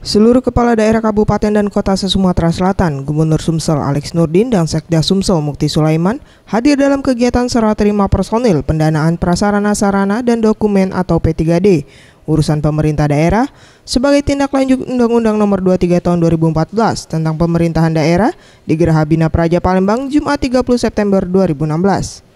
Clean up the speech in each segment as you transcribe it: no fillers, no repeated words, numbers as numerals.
Seluruh kepala daerah kabupaten dan kota se-Sumatera Selatan, Gubernur Sumsel Alex Nurdin dan Sekda Sumsel Mukti Sulaiman hadir dalam kegiatan serah terima personil pendanaan prasarana-sarana dan dokumen atau P3D urusan pemerintah daerah sebagai tindak lanjut Undang-Undang Nomor 23 Tahun 2014 tentang pemerintahan daerah di Geraha Bina Praja Palembang Jumat 30 September 2016.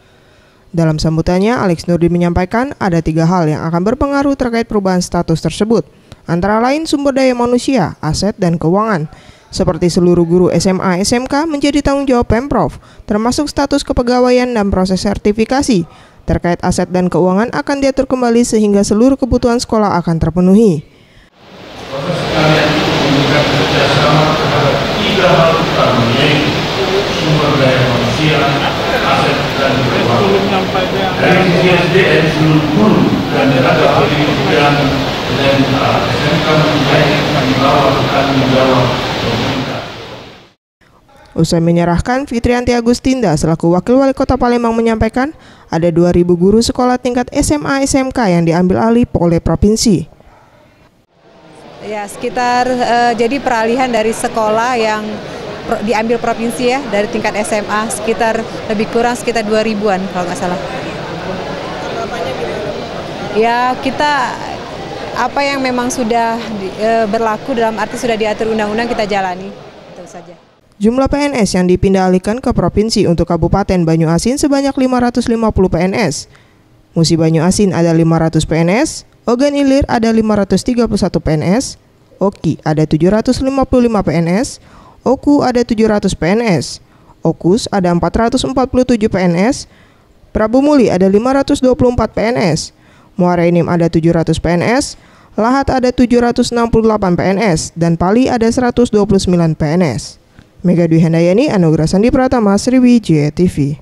Dalam sambutannya, Alex Nurdin menyampaikan ada 3 hal yang akan berpengaruh terkait perubahan status tersebut. Antara lain sumber daya manusia, aset, dan keuangan. Seperti seluruh guru SMA SMK menjadi tanggung jawab Pemprov, termasuk status kepegawaian dan proses sertifikasi. Terkait aset dan keuangan akan diatur kembali sehingga seluruh kebutuhan sekolah akan terpenuhi. Proses sekalian memberikan kerjasama terhadap 3 hal utama, yaitu sumber daya manusia, aset, dan keuangan. Dari sisi SDM seluruh guru dan tenaga pendidikan dan SMK menjadi bawah tanggung jawab pemerintah. Usai menyerahkan, Fitrianti Agustinda selaku Wakil Wali Kota Palembang menyampaikan ada 2.000 guru sekolah tingkat SMA SMK yang diambil alih oleh provinsi. Ya, sekitar jadi peralihan dari sekolah yang diambil provinsi ya, dari tingkat SMA sekitar lebih kurang sekitar 2.000-an kalau nggak salah. Ya, kita apa yang memang sudah berlaku dalam arti sudah diatur undang-undang kita jalani, itu saja. Jumlah PNS yang dipindah alihkan ke provinsi untuk Kabupaten Banyuasin sebanyak 550 PNS. Musi Banyuasin ada 500 PNS, Ogan Ilir ada 531 PNS, Oki ada 755 PNS, Oku ada 700 PNS, Okus ada 447 PNS, Prabu Muli ada 524 PNS, Muara Enim ada 700 PNS, Lahat ada 768 PNS, dan Pali ada 129 PNS. Mega Dwi Handayani, Anugerah Sandi Pratama, Sriwijaya TV.